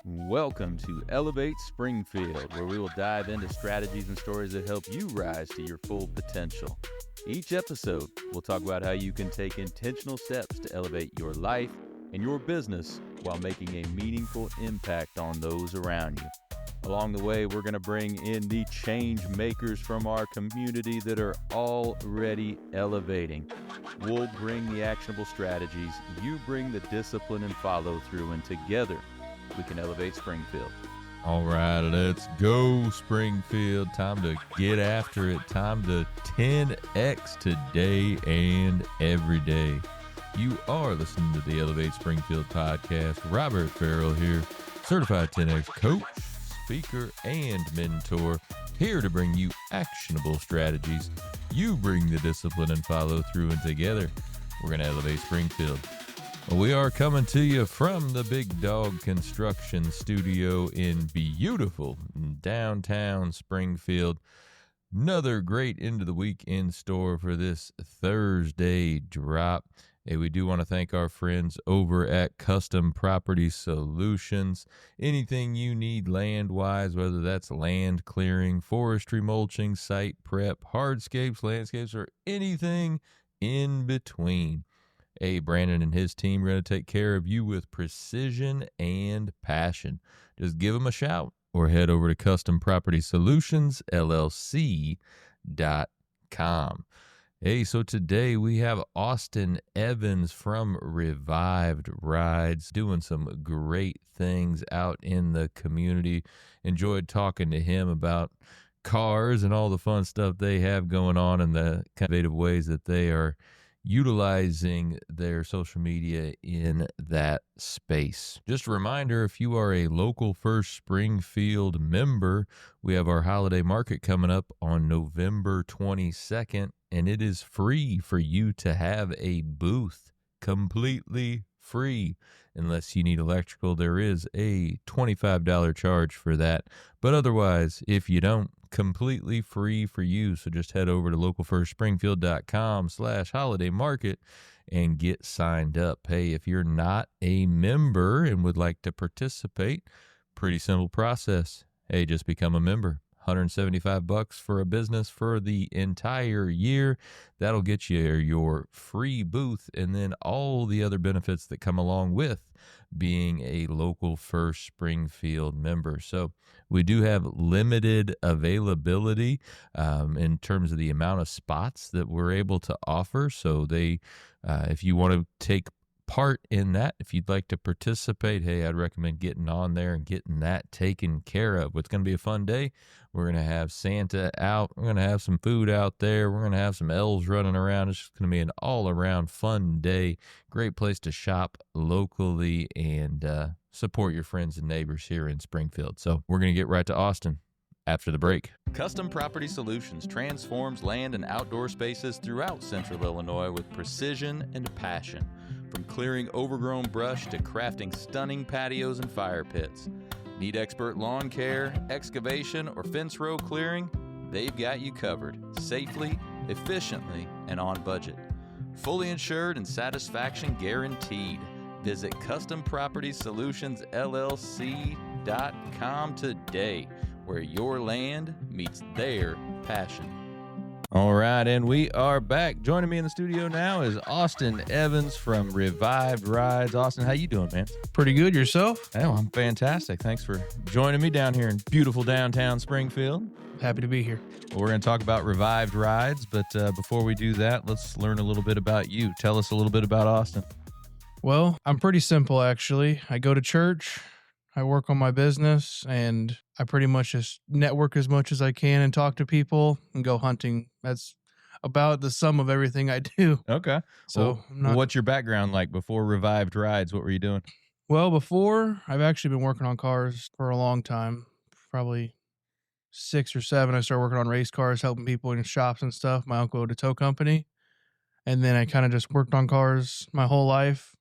Welcome to Elevate Springfield, where we will dive into strategies and stories that help you rise to your full potential. Each episode, we'll talk about how you can take intentional steps to elevate your life and your business while making a meaningful impact on those around you. Along the way, we're going to bring in the change makers from our community that are already elevating. We'll bring the actionable strategies, you bring the discipline and follow through, and together we can elevate Springfield. All right, let's go, Springfield. Time to get after it. Time to 10X today and every day. You are listening to the Elevate Springfield podcast. Robert Farrell here, certified 10X coach, speaker, and mentor, here to bring you actionable strategies. You bring the discipline and follow through, and together we're going to elevate Springfield. We are coming to you from the Big Dog Construction Studio in beautiful downtown Springfield. Another great end of the week in store for this Thursday drop. Hey, we do want to thank our friends over at Custom Property Solutions. Anything you need land-wise, whether that's land clearing, forestry mulching, site prep, hardscapes, landscapes, or anything in between. Hey, Brandon and his team are going to take care of you with precision and passion. Just give them a shout or head over to custompropertysolutionsllc.com. Hey, so today we have Austin Evans from Revived Rides doing some great things out in the community. Enjoyed talking to him about cars and all the fun stuff they have going on and the innovative ways that they are utilizing their social media in that space. Just a reminder, if you are a Local First Springfield member, we have our holiday market coming up on November 22nd, and it is free for you to have a booth, completely free. Unless you need electrical, there is a $25 charge for that. But otherwise, if you don't, completely free for you. So just head over to localfirstspringfield.com/holiday market and get signed up. Hey, if you're not a member and would like to participate, pretty simple process. Hey, just become a member. $175 for a business for the entire year. That'll get you your free booth and then all the other benefits that come along with being a Local First Springfield member. So we do have limited availability in terms of the amount of spots that we're able to offer. So if you want to take part in that, if you'd like to participate, hey, I'd recommend getting on there and getting that taken care of. It's going to be a fun day. We're going to have Santa out. We're going to have some food out there. We're going to have some elves running around. It's just going to be an all-around fun day. Great place to shop locally and support your friends and neighbors here in Springfield. So we're going to get right to Austin after the break. Custom Property Solutions transforms land and outdoor spaces throughout Central Illinois with precision and passion. From clearing overgrown brush to crafting stunning patios and fire pits. Need expert lawn care, excavation, or fence row clearing? They've got you covered, safely, efficiently, and on budget. Fully insured and satisfaction guaranteed. Visit CustomPropertySolutionsLLC.com today, where your land meets their passion. All right, and we are back. Joining me in the studio now is Austin Evans from Revived Rides. Austin, how you doing, man? Pretty good. Yourself? Oh, I'm fantastic. Thanks for joining me down here in beautiful downtown Springfield. Happy to be here. Well, we're going to talk about Revived Rides, but before we do that, let's learn a little bit about you. Tell us a little bit about Austin. Well, I'm pretty simple, actually. I go to church, I work on my business, and I pretty much just network as much as I can and talk to people and go hunting. That's about the sum of everything I do. Okay. So what's your background like before Revived Rides? What were you doing? Well, before, I've actually been working on cars for a long time, probably 6 or 7. I started working on race cars, helping people in shops and stuff. My uncle owned a tow company. And then I kind of just worked on cars my whole life.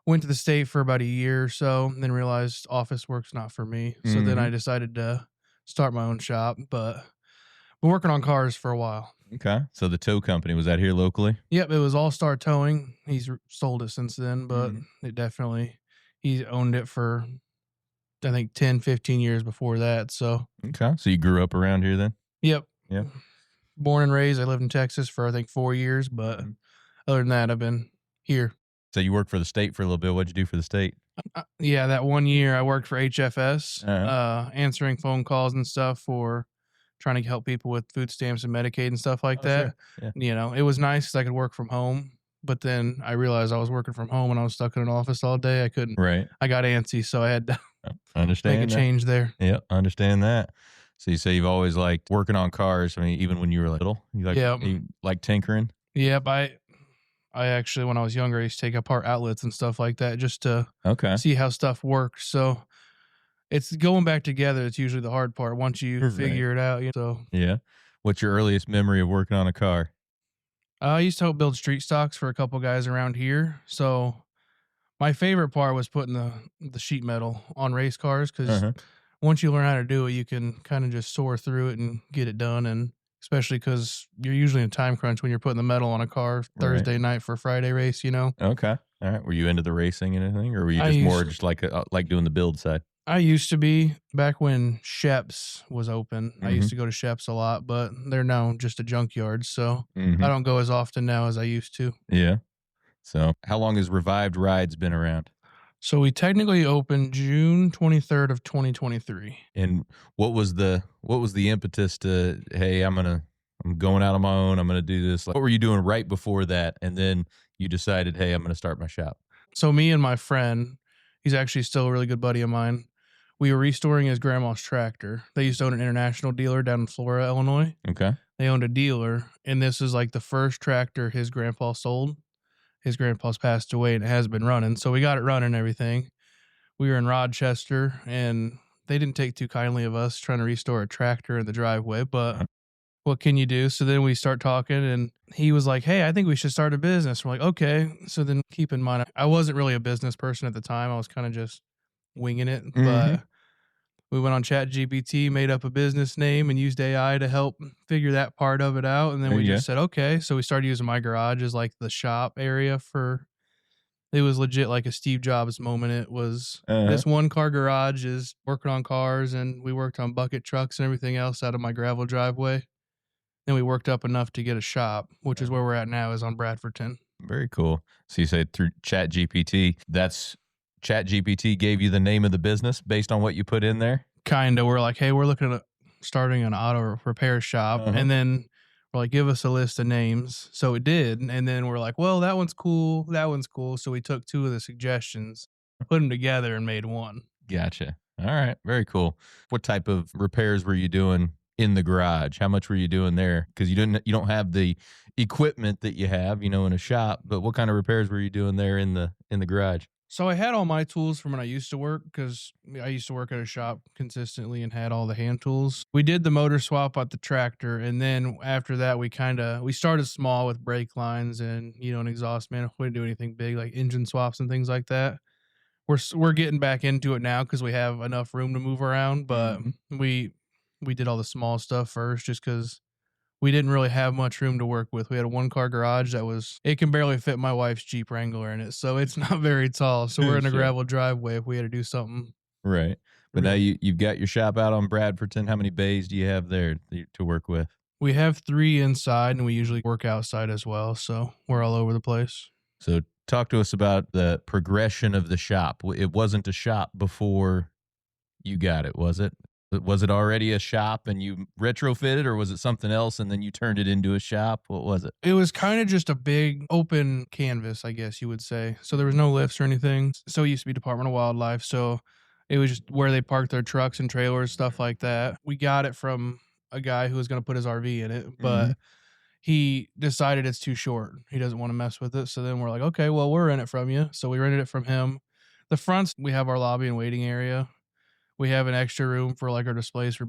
Went to the state for about a year or so, and then realized office work's not for me. So then I decided to start my own shop, but been working on cars for a while. Okay. So the tow company, was that here locally? Yep, it was All Star Towing. He's sold it since then, but it definitely, he owned it for I think 10, 15 years before that. So, Okay. So you grew up around here then? yep. Yeah. Born and raised. I lived in Texas for, I think, 4 years. But Mhm. other than that, I've been here. So you worked for the state for a little bit. What'd you do for the state? Yeah, that 1 year I worked for HFS, Uh-huh. answering phone calls and stuff for trying to help people with food stamps and Medicaid and stuff like Oh, that. sure. Yeah. It was nice because I could work from home, but then I realized I was working from home and I was stuck in an office all day. I couldn't. Right. I got antsy, so I had to make a Understand that. change there. Yeah, understand that. So you say you've always liked working on cars. I mean, even when you were little, Yeah. you like tinkering. Yep. I actually, when I was younger, I used to take apart outlets and stuff like that just to Okay. see how stuff works. So it's going back together. It's usually the hard part once you Right. figure it out. So Yeah. What's your earliest memory of working on a car? I used to help build street stocks for a couple guys around here. So my favorite part was putting the sheet metal on race cars because Uh-huh. once you learn how to do it, you can kind of just soar through it and get it done. And especially because you're usually in a time crunch when you're putting the metal on a car Right. Thursday night for Friday race. Okay. All right. Were you into the racing and anything, or were you I just more used just like doing the build side? I used to be back when Sheps was open. I used Mhm. to go to Sheps a lot, but they're now just a junkyard. So Mhm. I don't go as often now as I used to. Yeah. So how long has Revived Rides been around? So we technically opened June 23rd of 2023. And what was the impetus to, hey, I'm going out on my own. I'm gonna do this. Like, what were you doing right before that? And then you decided, hey, I'm gonna start my shop. So me and my friend, he's actually still a really good buddy of mine. We were restoring his grandma's tractor. They used to own an international dealer down in Flora, Illinois. Okay. They owned a dealer, and this is like the first tractor his grandpa sold. His grandpa's passed away and it has been running. So we got it running and everything. We were in Rochester and they didn't take too kindly of us trying to restore a tractor in the driveway, but what can you do? So then we start talking and he was like, hey, I think we should start a business. We're like, okay. So then keep in mind, I wasn't really a business person at the time. I was kind of just winging it, but we went on Chat GPT, made up a business name and used AI to help figure that part of it out. And then we just said, okay. So we started using my garage as like the shop area it was legit like a Steve Jobs moment. It was this one car garage is working on cars and we worked on bucket trucks and everything else out of my gravel driveway. Then we worked up enough to get a shop, which is where we're at now, is on Bradfordton. Very cool. So you say through Chat GPT, that's Chat GPT gave you the name of the business based on what you put in there? Kind of. We're like, hey, we're looking at starting an auto repair shop. And then we're like, give us a list of names. So it did. And then we're like, well, that one's cool. That one's cool. So we took two of the suggestions, put them together and made one. Gotcha. All right. Very cool. What type of repairs were you doing in the garage? How much were you doing there? Because you don't have the equipment that you have, in a shop. But what kind of repairs were you doing there in the garage? So I had all my tools from when I used to work because I used to work at a shop consistently and had all the hand tools. We did the motor swap at the tractor, and then after that, we started small with brake lines and an exhaust manifold. We didn't do anything big like engine swaps and things like that. We're getting back into it now because we have enough room to move around, but we did all the small stuff first just because we didn't really have much room to work with. We had a one-car garage it can barely fit my wife's Jeep Wrangler in it, so it's not very tall. So we're in a Sure. gravel driveway if we had to do something. Right. But now Really. you've got your shop out on Bradfordton. How many bays do you have there to work with? We have 3 inside, and we usually work outside as well, so we're all over the place. So talk to us about the progression of the shop. It wasn't a shop before you got it, was it? Was it already a shop and you retrofitted, or was it something else and then you turned it into a shop? What was it? It was kind of just a big open canvas, I guess you would say. So there was no lifts or anything. So it used to be Department of Wildlife. So it was just where they parked their trucks and trailers, stuff like that. We got it from a guy who was going to put his RV in it, but he decided it's too short. He doesn't want to mess with it. So then we're like, okay, well, we're in it from you. So we rented it from him. The fronts, we have our lobby and waiting area. We have an extra room for like our displays for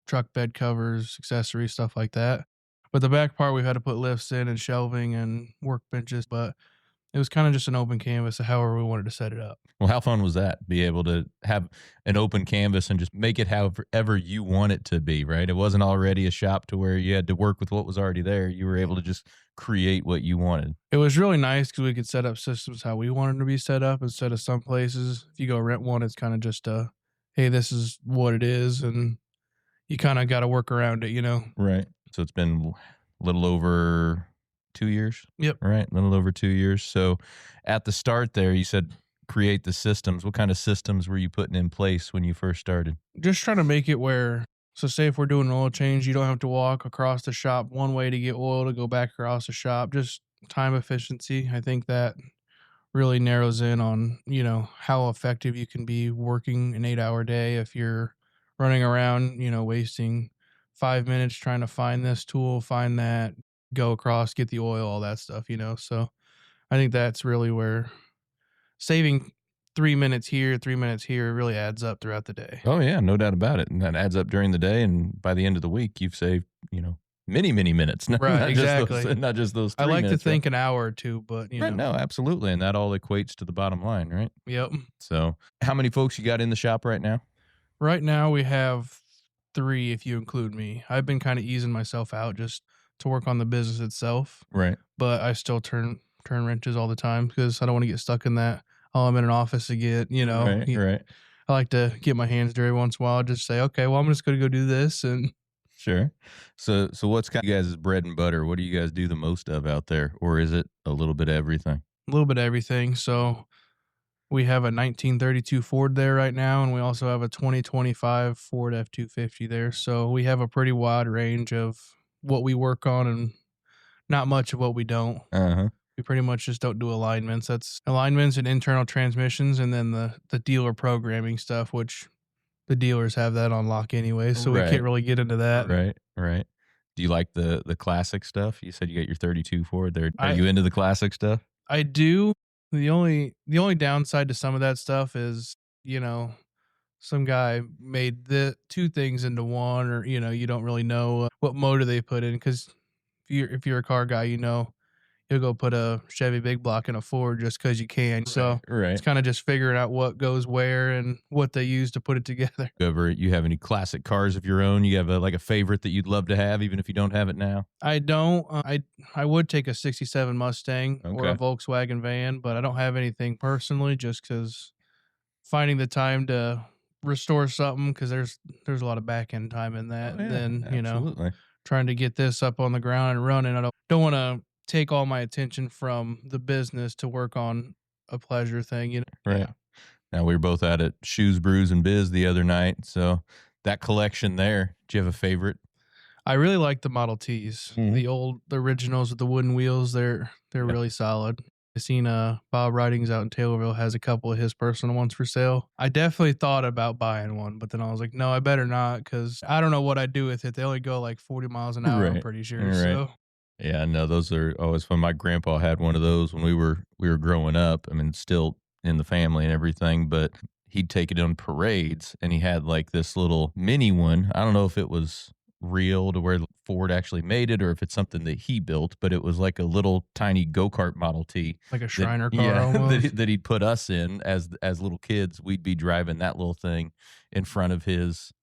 truck bed covers, accessories, stuff like that. But the back part, we've had to put lifts in and shelving and workbenches, but it was kind of just an open canvas of however we wanted to set it up. Well, how fun was that? Be able to have an open canvas and just make it however you want it to be, right? It wasn't already a shop to where you had to work with what was already there. You were able to just create what you wanted. It was really nice because we could set up systems how we wanted them to be set up instead of some places. If you go rent one, it's kind of just a hey, this is what it is, and you kind of got to work around it. Right. So it's been a little over 2 years. Yep. Right. A little over 2 years. So at the start there, you said create the systems. What kind of systems were you putting in place when you first started? Just trying to make it where, so say if we're doing an oil change, you don't have to walk across the shop one way to get oil to go back across the shop. Just time efficiency. I think that really narrows in on, how effective you can be working an 8-hour day if you're running around, wasting 5 minutes trying to find this tool, find that, go across, get the oil, all that stuff. So I think that's really where saving 3 minutes here, 3 minutes here really adds up throughout the day. Oh yeah, no doubt about it. And that adds up during the day, and by the end of the week, you've saved many many minutes, Right, not just exactly. those, not just those I 3 like to minutes. Right? think an hour or two, but Right? No, absolutely, and that all equates to the bottom line, right? yep. So, how many folks you got in the shop right now? Right now we have 3 if you include me. I've been kind of easing myself out just to work on the business itself, Right. but I still turn wrenches all the time because I don't want to get stuck in that. Oh, I'm in an office to get. Right. Right. I like to get my hands dirty once in a while. Just say, okay, well, I'm just going to go do this, and Sure. So what's kind of you guys' bread and butter? What do you guys do the most of out there, or is it a little bit of everything? a little bit of everything. So we have a 1932 Ford there right now, and we also have a 2025 Ford F250 there. So we have a pretty wide range of what we work on and not much of what we don't. Uh huh. We pretty much just don't do alignments. That's alignments and internal transmissions, and then the dealer programming stuff, which the dealers have that on lock anyway, so we Right. can't really get into that. Right. Right. Do you like the classic stuff? You said you got your 32 Ford there. Are I you into the classic stuff? I do. The only downside to some of that stuff is, you know, some guy made the two things into one, or you don't really know what motor they put in, because if you're a car guy, you'll go put a Chevy big block in a Ford just because you can. So Right. it's kind of just figuring out what goes where and what they use to put it together. You have any classic cars of your own? You have like a favorite that you'd love to have, even if you don't have it now? I don't. I would take a '67 Mustang or a Okay. Volkswagen van, but I don't have anything personally, just because finding the time to restore something, because there's a lot of back end time in that. Oh, yeah, Then absolutely. trying to get this up on the ground and running. I don't want to take all my attention from the business to work on a pleasure thing. Right. Yeah. Now we were both out at Shoes, Brews, and Biz the other night. So that collection there, do you have a favorite? I really like the Model Ts, Mhm. the originals with the wooden wheels. They're Yeah. really solid. I seen Bob Ridings out in Taylorville has a couple of his personal ones for sale. I definitely thought about buying one, but then I was like, no, I better not, because I don't know what I'd do with it. They only go like 40 miles an hour, I'm Right. pretty sure. Right. So Yeah, no, those are always fun. My grandpa had one of those when we were growing up. I mean, still in the family and everything, but he'd take it on parades, and he had like this little mini one. I don't know if it was real to where Ford actually made it, or if it's something that he built, but it was like a little tiny go-kart Model T like a that, Shriner car yeah, almost. that he'd put us in as little kids. We'd be driving that little thing in front of his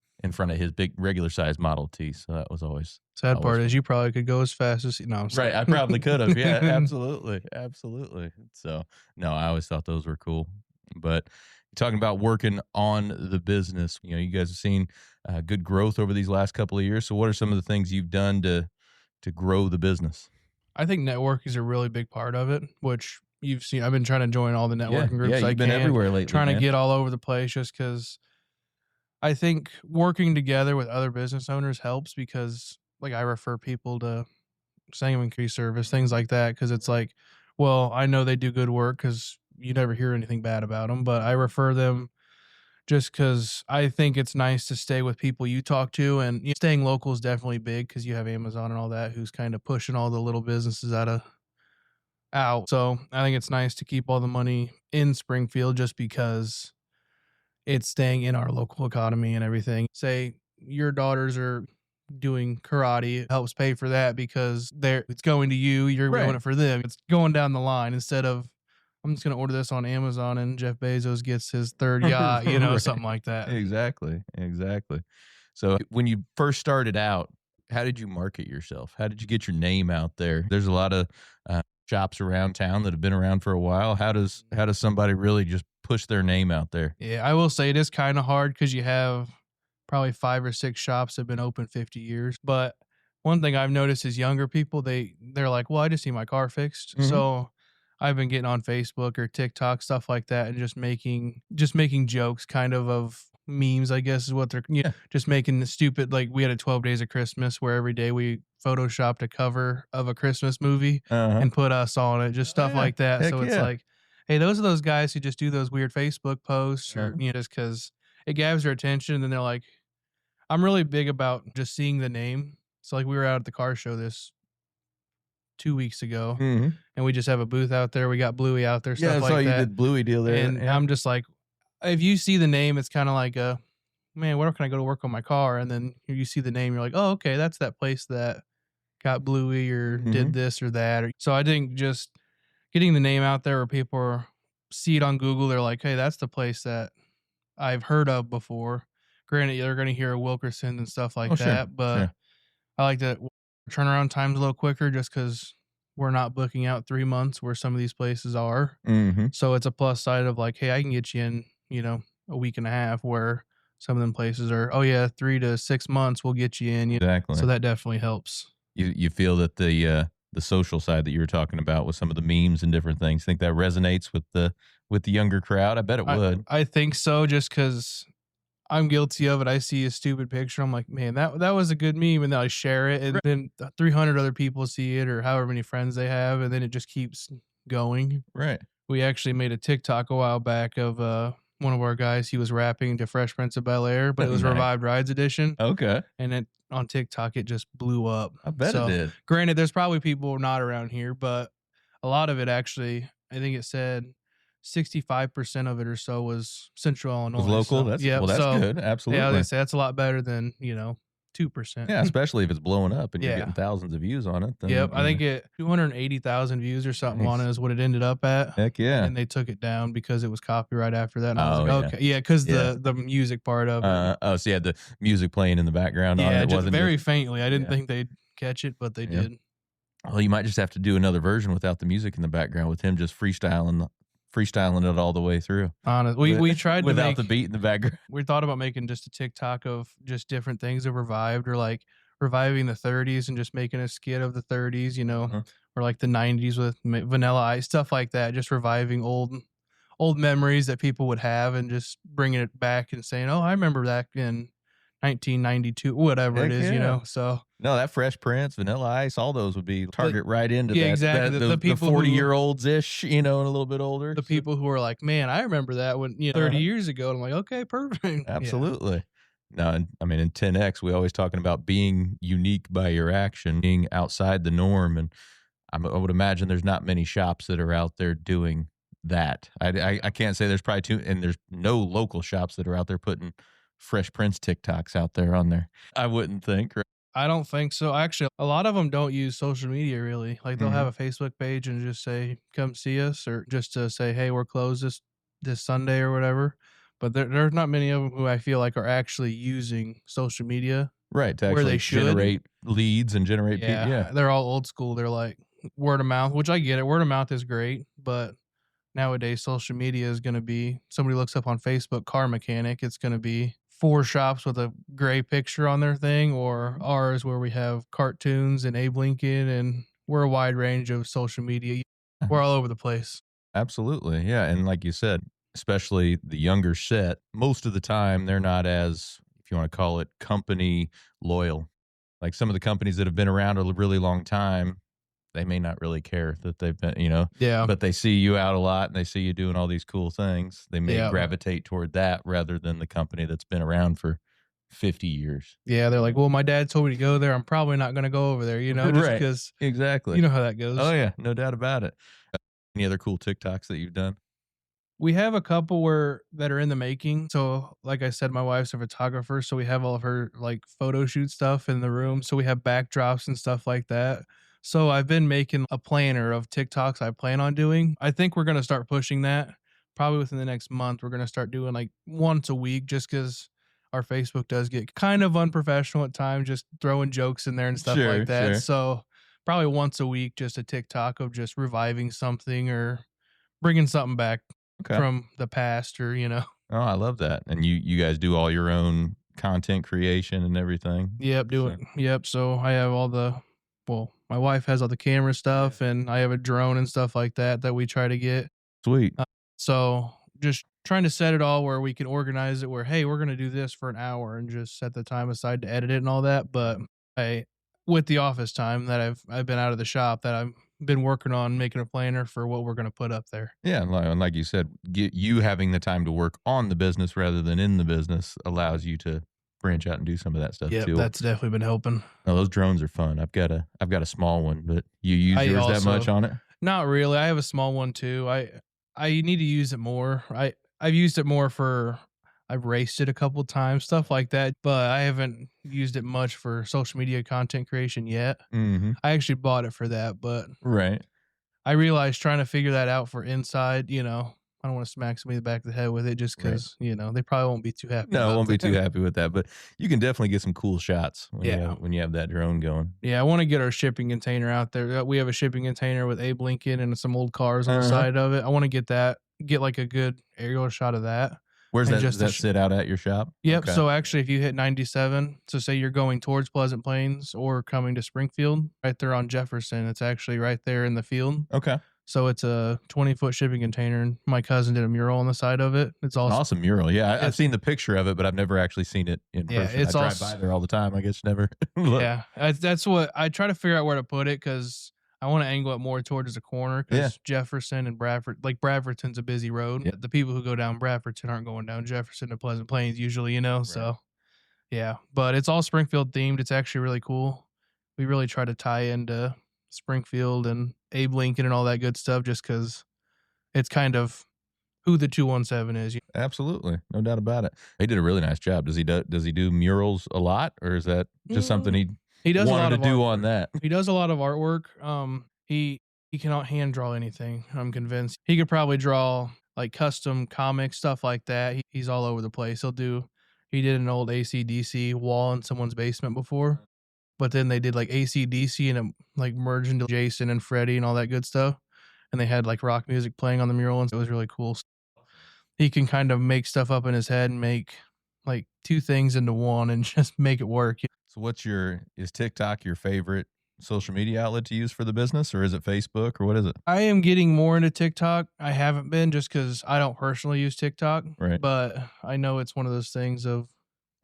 big regular size Model T. So that was always Sad always part fun. is you probably could go as fast as no. I'm Right, sorry. I probably could have. Yeah, absolutely, absolutely. So, no, I always thought those were cool. But talking about working on the business, you guys have seen good growth over these last couple of years. So, what are some of the things you've done to grow the business? I think networking is a really big part of it, which you've seen. I've been trying to join all the Yeah, networking groups yeah, I you've been can, everywhere lately, trying to man. get all over the place, just because I think working together with other business owners helps, because like I refer people to Sangamon Tree Service, things like that, because it's like, well, I know they do good work because you never hear anything bad about them, but I refer them just because I think it's nice to stay with people you talk to, and staying local is definitely big because you have Amazon and all that, who's kind of pushing all the little businesses out. So I think it's nice to keep all the money in Springfield, just because it's staying in our local economy and everything. Say your daughters are doing karate, it helps pay for that because it's going to you, you're doing Right. it for them. It's going down the line, instead of I'm just gonna order this on Amazon and Jeff Bezos gets his third yacht, Right. something like that. Exactly, exactly. So, when you first started out, how did you market yourself? How did you get your name out there? There's a lot of shops around town that have been around for a while. How does somebody really just push their name out there. Yeah, I will say it is kind of hard because you have probably 5 or 6 shops that have been open 50 years. But one thing I've noticed is younger people, they're like, well, I just need my car fixed. Mhm. So I've been getting on Facebook or TikTok, stuff like that, and just making jokes kind of memes, I guess is what they're Yeah. just making the stupid, like we had a 12 days of Christmas where every day we photoshopped a cover of a Christmas movie Uh-huh. and put us on it, just Oh, stuff yeah. like that. Heck So it's yeah. like, hey, those are those guys who just do those weird Facebook posts or, Uh-huh. just because it grabs their attention. And then they're like, I'm really big about just seeing the name. So like we were out at the car show this 2 weeks ago Mhm. and we just have a booth out there. We got Bluey out there, Yeah, stuff I saw like you that. did Bluey deal there. And Yeah. I'm just like, if you see the name, it's kind of like man, where can I go to work on my car? And then you see the name, you're like, oh, okay, that's that place that got Bluey or did Mhm. this or that. So I think just getting the name out there where see it on Google, they're like, hey, that's the place that I've heard of before. Granted, they're going to hear Wilkerson and stuff Oh, like sure. that, but Sure. I like that turnaround time's a little quicker just because we're not booking out 3 months where some of these places are. Mhm. So it's a plus side of like, hey, I can get you in, a week and a half where some of them places are, oh yeah, 3 to 6 months we'll get you in. Exactly. So that definitely helps. You feel that the social side that you were talking about with some of the memes and different things, think that resonates with the younger crowd? I bet it I would. I think so, just because I'm guilty of it. I see a stupid picture. I'm like, man, that was a good meme, and then I share it, and then 300 other people see it, or however many friends they have, and then it just keeps going. Right. We actually made a TikTok a while back of one of our guys. He was rapping to Fresh Prince of Bel Air, but it was Nice. Revived Rides edition, Okay. and it on TikTok it just blew up. I bet it So, did. granted, there's probably people not around here, but a lot of it actually, I think it said 65% of it or so was Central Was Illinois. local? So, That's yep. well, that's So, good. yeah, I was Absolutely. gonna say that's a lot better than 2%. Yeah, especially if it's blowing up and you're Yeah. getting thousands of views on it, then, Yep, I think it 280,000 views or something on Nice. it is what it ended up at. Heck And yeah. then they took it down because it was copyright after that. And I was Oh, like, yeah. okay, yeah, because Yeah. the music part of it. Oh, so you had the music playing in the background on it. Yeah, It just wasn't very just faintly. I didn't yeah. think they'd catch it, but they Yeah. did. Well, you might just have to do another version without the music in the background with him just freestyling it all the way through. Honest, we tried to without the make. beat in the background. We thought about making just a TikTok of just different things of revived, or like reviving the 30s and just making a skit of the 30s, Uh-huh. or like the 90s with Vanilla Ice, stuff like that. Just reviving old memories that people would have and just bringing it back and saying, "Oh, I remember that in 1992, whatever it Heck is," yeah. So No, that Fresh Prince, Vanilla Ice, all those would be target right into yeah, that exactly. that The the people who 40-year-olds ish, and a little bit older. the people who are like, "Man, I remember that when 30 Uh-huh. years ago." And I'm like, "Okay, perfect." Yeah. Absolutely. No, and I mean in 10X, we always talking about being unique by your action, being outside the norm, and I would imagine there's not many shops that are out there doing that. I can't say there's probably two, and there's no local shops that are out there putting Fresh Prince TikToks out there on there. I wouldn't think. Right? I don't think so. Actually, a lot of them don't use social media really. Like they'll Mhm. have a Facebook page and just say, "Come see us," or just to say, "Hey, we're closed this Sunday" or whatever. But there's not many of them who I feel like are actually using social media Right, to where actually they should. generate leads and generate people. Yeah. Yeah, they're all old school. They're like word of mouth, which I get it. Word of mouth is great, but nowadays social media is going to be somebody looks up on Facebook car mechanic, it's going to be 4 shops with a gray picture on their thing, or ours where we have cartoons and Abe Lincoln, and we're a wide range of social media. We're all over the place. Absolutely. Yeah. And like you said, especially the younger set, most of the time they're not as, if you want to call it, company loyal. Like some of the companies that have been around a really long time, they may not really care that they've been, Yeah. but they see you out a lot and they see you doing all these cool things. They may Yeah. gravitate toward that rather than the company that's been around for 50 years. Yeah, they're like, well, my dad told me to go there. I'm probably not going to go over there, just Right. because Exactly. you know how that goes. Oh, yeah. No doubt about it. Any other cool TikToks that you've done? We have a couple that are in the making. So, like I said, my wife's a photographer, so we have all of her like photo shoot stuff in the room. So we have backdrops and stuff like that. So I've been making a planner of TikToks I plan on doing. I think we're gonna start pushing that probably within the next month. We're gonna start doing like once a week, just because our Facebook does get kind of unprofessional at times, just throwing jokes in there and stuff Sure, like that. sure. So probably once a week, just a TikTok of just reviving something or bringing something back. Okay. from the past or. Oh, I love that. And you guys do all your own content creation and everything? Yep, So yep. So I have my wife has all the camera yeah. stuff, and I have a drone and stuff like that we try to get. Sweet. So just trying to set it all where we can organize it where, hey, we're going to do this for an hour and just set the time aside to edit it and all that. But I, with the office time that I've been out of the shop, that I've been working on making a planner for what we're going to put up there. Yeah, and like you said, you having the time to work on the business rather than in the business allows you to branch out and do some of that stuff Yep, too. that's definitely been helping. Oh, those drones are fun. I've got a small one, but you use I yours that also much on it? Not really. I have a small one too. I need to use it more. I've used it more for I've raced it a couple times, stuff like that, but I haven't used it much for social media content creation yet. Mm-hmm. I actually bought it for that, but Right. I realized trying to figure that out for inside, I don't want to smack somebody in the back of the head with it just Right. because they probably won't be too happy No, I about won't be that. too happy with that, but you can definitely get some cool shots when Yeah. when you have that drone going. Yeah, I want to get our shipping container out there. We have a shipping container with Abe Lincoln and some old cars on the Uh-huh. side of it. I want to get like a good aerial shot of that. Where's And that? Does just to that sit out at your shop? Yep. Okay. So actually, if you hit 97, so say you're going towards Pleasant Plains or coming to Springfield, right there on Jefferson, it's actually right there in the field. Okay. So it's a 20-foot shipping container, and my cousin did a mural on the side of it. It's An awesome. awesome mural. Yeah, I've It's- seen the picture of it, but I've never actually seen it in Yeah, person. it's I drive also- by there all the time. I guess never. Look. Yeah, that's what I try to figure out where to put it because I want to angle it more towards the corner because Yeah. Jefferson and Bradford, like Bradfordton's a busy road. Yeah. The people who go down Bradfordton aren't going down Jefferson to Pleasant Plains usually. So yeah, but it's all Springfield themed. It's actually really cool. We really try to tie into Springfield and Abe Lincoln and all that good stuff just because it's kind of who the 217 is. Absolutely, no doubt about it. He did a really nice job. Does he do murals a lot, or is that just something He does a lot wanted of to do artwork. on that? He does a lot of artwork. He cannot hand draw anything. I'm convinced he could probably draw like custom comic stuff like that. He's all over the place. He did an old AC/DC wall in someone's basement before, but then they did like AC/DC and it like merged into Jason and Freddy and all that good stuff. And they had like rock music playing on the mural, and it was really cool. He can kind of make stuff up in his head and make like two things into one and just make it work. So, is TikTok your favorite social media outlet to use for the business, or is it Facebook, or what is it? I am getting more into TikTok. I haven't been just because I don't personally use TikTok, Right. but I know it's one of those things of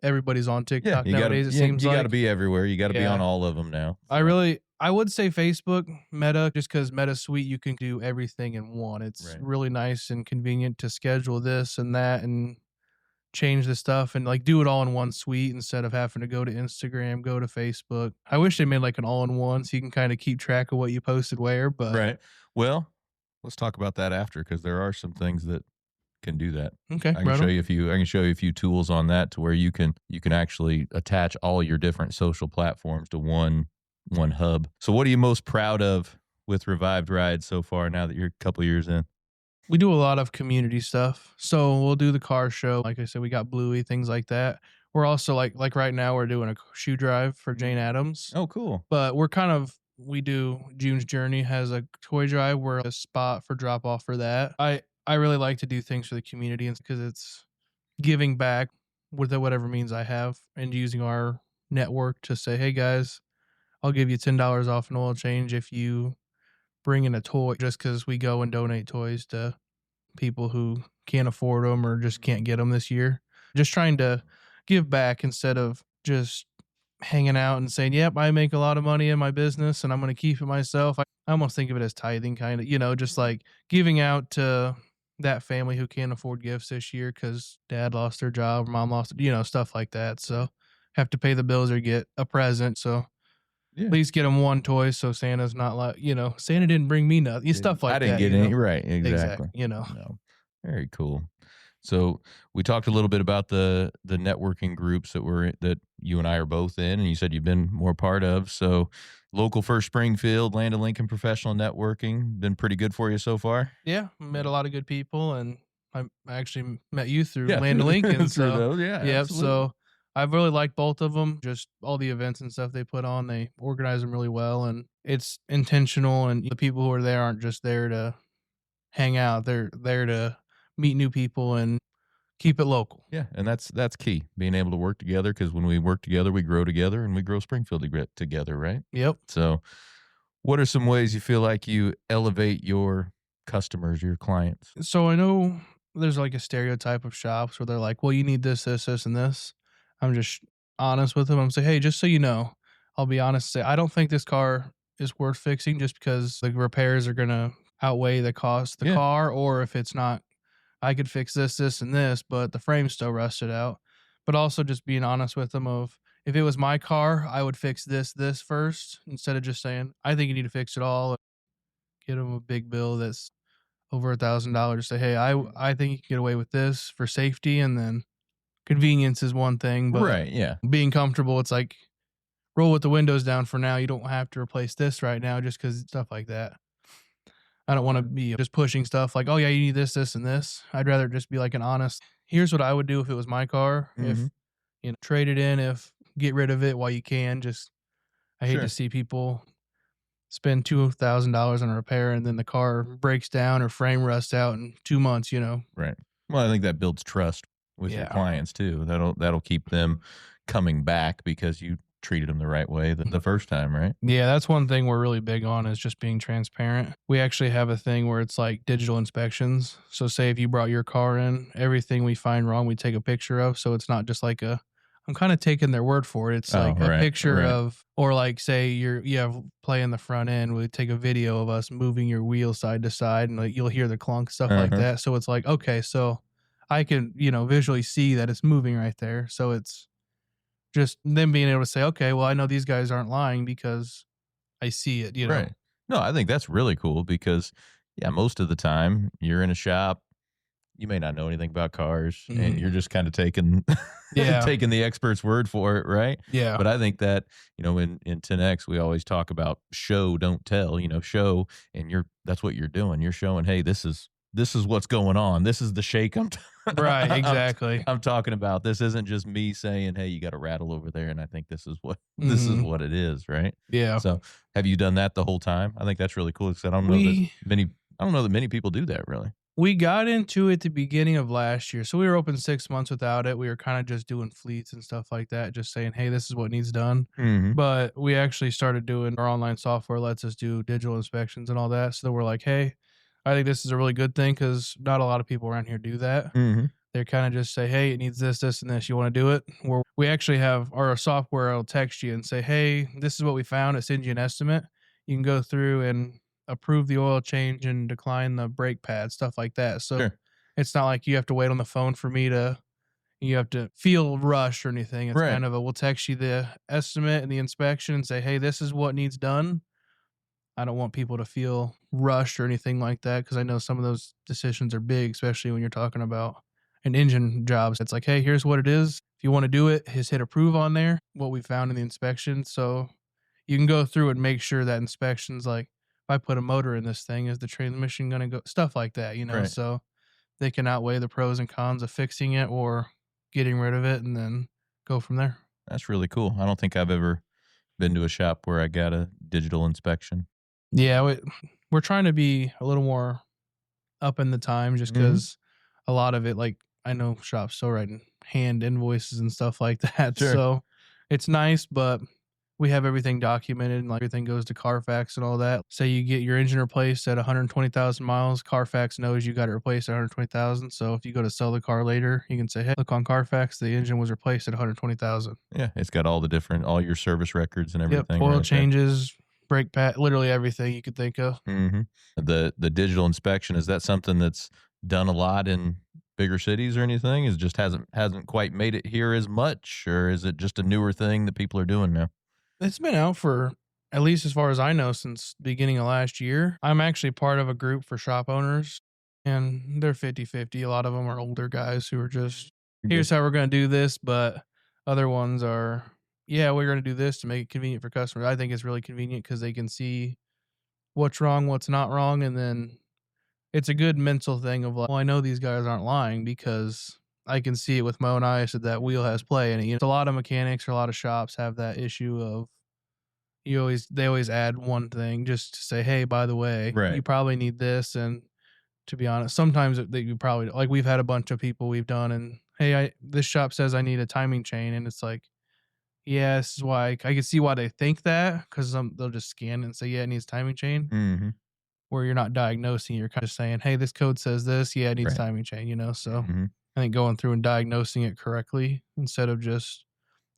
everybody's on Yeah, TikTok nowadays. It seems you like got to be everywhere. You got to be Yeah. on all of them now. I would say Facebook, Meta, just because Meta Suite, you can do everything in one. It's Right. really nice and convenient to schedule this and that and change the stuff and like do it all in one suite instead of having to go to Instagram, go to Facebook. I wish they made like an all in one so you can kind of keep track of what you posted where, but Right. Well, let's talk about that after because there are some things that can do that. okay. I can right show on. you a few. I can show you a few tools on that to where you can actually attach all your different social platforms to one hub. So, what are you most proud of with Revived Rides so far? Now that you're a couple years in, We do a lot of community stuff. So we'll do the car show. Like I said, we got Bluey, things like that. We're also like right now we're doing a shoe drive for Jane Addams. oh, cool. But we do June's Journey has a toy drive. We're a spot for drop off for that. I really like to do things for the community and because it's giving back with whatever means I have and using our network to say, hey guys, I'll give you $10 off an oil change if you bring in a toy just because we go and donate toys to people who can't afford them or just can't get them this year. Just trying to give back instead of just hanging out and saying, yep, I make a lot of money in my business and I'm going to keep it myself. I almost think of it as tithing kind of, just like giving out to that family who can't afford gifts this year because dad lost their job, mom lost, stuff like that. So have to pay the bills or get a present. So Yeah. at least get them one toy so Santa's not like, Santa didn't bring me nothing. Stuff like that. I didn't get any. Right. Exactly. No. Very cool. So we talked a little bit about the networking groups that you and I are both in, and you said you've been more part of. So local first Springfield, Land of Lincoln professional networking been pretty good for you so far. Yeah, met a lot of good people, and I actually met you through Yeah, Land of Lincoln. through So those, yeah, yep. absolutely. So I've really liked both of them. Just all the events and stuff they put on, they organize them really well, and it's intentional. And the people who are there aren't just there to hang out; they're there to meet new people and keep it local. Yeah, and that's key, being able to work together, because when we work together, we grow together, and we grow Springfield together, right? Yep. So, what are some ways you feel like you elevate your customers, your clients? So I know there's like a stereotype of shops where they're like, well, you need this, this, this, and this. I'm just honest with them. I'm saying, hey, just so you know, I'll be honest and say, I don't think this car is worth fixing just because the repairs are going to outweigh the cost of the Yeah. car. Or if it's not, I could fix this, this, and this, but the frame's still rusted out. But also just being honest with them of, if it was my car, I would fix this, this first instead of just saying, I think you need to fix it all. Get them a big bill that's over $1,000. Say, hey, I think you can get away with this for safety, and then convenience is one thing, but Right, yeah. being comfortable, it's like roll with the windows down for now. You don't have to replace this right now, just because stuff like that. I don't want to be just pushing stuff like, oh yeah, you need this, this, and this. I'd rather just be like an honest. Here's what I would do if it was my car. If Mhm. trade it in, if get rid of it while you can. Just I hate to Sure. see people spend $2,000 on a repair and then the car breaks down or frame rusts out in 2 months. Right. Well, I think that builds trust with your Yeah. clients too. That'll keep them coming back because you treated them the right way the first time, right? Yeah, that's one thing we're really big on is just being transparent. We actually have a thing where it's like digital inspections. So say if you brought your car in, everything we find wrong, we take a picture of. So it's not just like I'm kind of taking their word for it. It's Oh, like a right, picture right. of, or like say you have play in the front end, we take a video of us moving your wheel side to side and like you'll hear the clunk, stuff like Uh-huh. that. So it's like, okay, so I can, visually see that it's moving right there. So it's just them being able to say, okay, well, I know these guys aren't lying because I see it. Right. No, I think that's really cool because, yeah, most of the time you're in a shop, you may not know anything about cars, and you're Mhm. just kind of taking Yeah. taking the expert's word for it, right? Yeah. But I think that, in 10X, we always talk about show, don't tell, show, and that's what you're doing. You're showing, hey, this is what's going on. This is the shake Right, I'm, exactly. I'm talking about. This isn't just me saying, hey, you got a rattle over there, and I think this is what this is Mhm. what it is, right? Yeah. So, have you done that the whole time? I think that's really cool because We I don't know that many people do that really. we got into it the beginning of last year. So we were open 6 months without it. We were kind of just doing fleets and stuff like that, just saying, "Hey, this is what needs done." Mhm. But we actually started doing our online software lets us do digital inspections and all that. So we're like, "Hey, I think this is a really good thing cuz not a lot of people around here do that." Mhm. They kind of just say, "Hey, it needs this, this, and this. You want to do it?" Where we actually have our software will text you and say, "Hey, this is what we found." It sends you an estimate. You can go through and approve the oil change and decline the brake pad, stuff like that. So Sure. it's not like you have to wait on the phone for me to. You have to feel rushed or anything. It's Right. kind of we'll text you the estimate and the inspection and say, "Hey, this is what needs done." I don't want people to feel rushed or anything like that because I know some of those decisions are big, especially when you're talking about an engine job. It's like, hey, here's what it is. If you want to do it, just hit approve on there, what we found in the inspection. So you can go through and make sure that inspections like if I put a motor in this thing, is the transmission going to go stuff like that. Right. So they can outweigh the pros and cons of fixing it or getting rid of it and then go from there. That's really cool. I don't think I've ever been to a shop where I got a digital inspection. Yeah, we're trying to be a little more up in the time just Mhm. because a lot of it, like I know shops still writing hand invoices and stuff like that. Sure. So it's nice, but we have everything documented and like everything goes to Carfax and all that. Say you get your engine replaced at 120,000 miles, Carfax knows you got it replaced at 120,000. So if you go to sell the car later, you can say, "Hey, look on Carfax, the engine was replaced at 120,000." Yeah, it's got all your service records and Yep, everything oil right there. changes, brake pad, literally everything you could think of. Mhm. The digital inspection, is that something that's done a lot in bigger cities or anything? Is just hasn't quite made it here as much, or is it just a newer thing that people are doing now? It's been out for at least as far as I know since the beginning of last year. I'm actually part of a group for shop owners and they're 50-50. A lot of them are older guys who are just Good. here's how we're going to do this, but other ones are yeah, we're going to do this to make it convenient for customers. I think it's really convenient cuz they can see what's wrong, what's not wrong, and then it's a good mental thing of like, well, I know these guys aren't lying because I can see it with my own eyes that that wheel has play in it. A lot of mechanics or a lot of shops have that issue of they always add one thing just to say, "Hey, by the way, you Right. probably need this," and to be honest. Sometimes that you probably like we've had a bunch of people we've done and hey, I this shop says I need a timing chain and it's like, yeah, this is why I can see why they think that because they'll just scan it and say, yeah, it needs timing chain. Mm-hmm. Where you're not diagnosing, you're kind of saying, hey, this code says this, yeah, it needs Right. timing chain, you know. So Mm-hmm. I think going through and diagnosing it correctly instead of just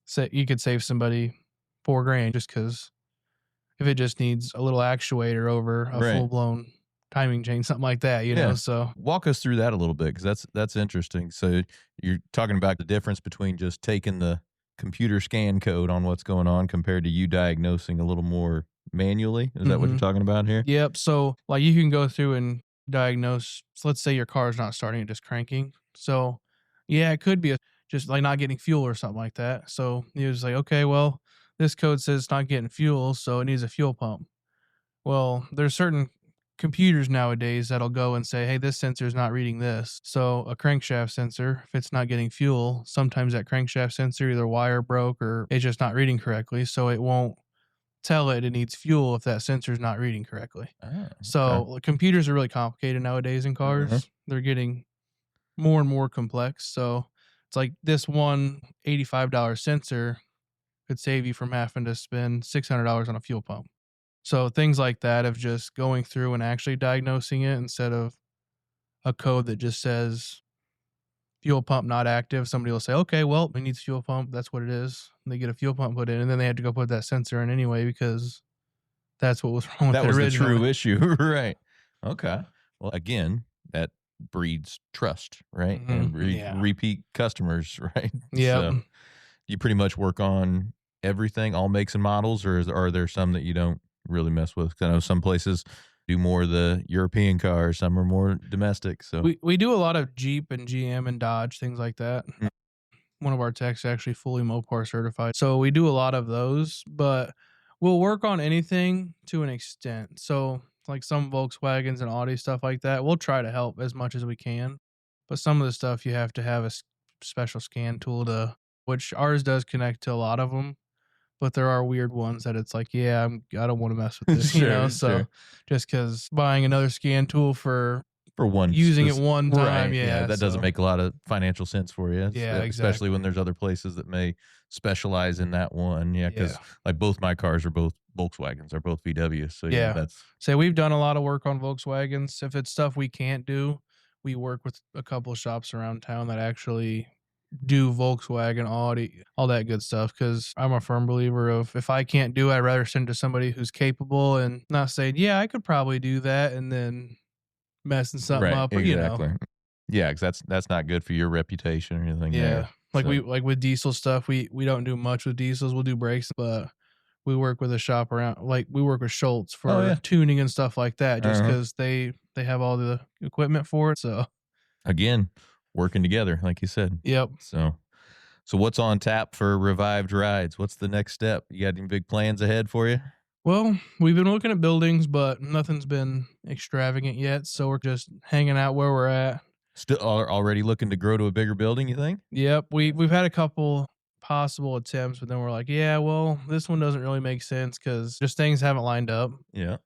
say you could save somebody $4,000 just because if it just needs a little actuator over a Right. full blown timing chain, something like that, you know. Yeah. So Walk us through that a little bit because that's interesting. So you're talking about the difference between just taking the computer scan code on what's going on compared to you diagnosing a little more manually. Is that what you're mhm. talking about here? Yep. So like you can go through and diagnose. So let's say your car is not starting, it's just cranking. So yeah, it could be just like not getting fuel or something like that. So you was like, okay, well, this code says it's not getting fuel, so it needs a fuel pump. Well, there's certain computers nowadays that'll go and say, hey, this sensor is not reading this. So a crankshaft sensor, if it's not getting fuel, sometimes that crankshaft sensor either wire broke or it's just not reading correctly. So it won't tell it needs fuel if that sensor is not reading correctly. Oh, okay. So computers are really complicated nowadays in Uh-huh. cars. They're getting more and more complex. So it's like this one $85 sensor could save you from having to spend $600 on a fuel pump. So things like that of just going through and actually diagnosing it instead of a code that just says fuel pump not active. Somebody will say, okay, well, it needs fuel pump. That's what it is. And they get a fuel pump put in, and then they had to go put that sensor in anyway because that's what was wrong with That it was the originally. true issue, right? Okay. Well, again, that breeds trust, right? And Yeah. repeat customers, right? Yep. So you pretty much work on everything, all makes and models, or are there some that you don't really mess with? 'Cause I know some places do more of the European cars, some are more domestic. So We do a lot of Jeep and GM and Dodge, things like that. Mm. One of our techs is actually fully Mopar certified. So we do a lot of those, but we'll work on anything to an extent. So like some Volkswagens and Audi stuff like that, we'll try to help as much as we can. But some of the stuff you have to have a special scan tool to, which ours does connect to a lot of them. But there are weird ones that it's like, yeah, I don't want to mess with this, you know. sure, So sure. just because buying another scan tool for For one using it one time, right, yeah, yeah, that doesn't so make a lot of financial sense for you, yeah, especially when exactly. there's other places that may specialize in that one. Yeah, Yeah. because like both my cars are both Volkswagens, are both VWs. So yeah, Yeah. that's So we've done a lot of work on Volkswagens. If it's stuff we can't do, we work with a couple of shops around town that actually do Volkswagen, Audi, all that good stuff. Cause I'm a firm believer of if I can't do it, I'd rather send it to somebody who's capable and not saying, yeah, I could probably do that and then messing something right, up or, you know. exactly. Yeah, because that's not good for your reputation or anything Yeah. there. Like So like with diesel stuff, we don't do much with diesels. We'll do brakes, but we work with a shop around like we work with Schultz oh for yeah, tuning and stuff like that just uh-huh. because they have all the equipment for it. So Again, working together, like you said. yep. So so what's on tap for revived rides? What's the next step? You got any big plans ahead for you? Well, we've been looking at buildings, but nothing's been extravagant yet. So we're just hanging out where we're at. Still already looking to grow to a bigger building, you think? Yep. We've had a couple possible attempts, but then we're like, yeah, well, this one doesn't really make sense because just things haven't lined up. Yeah.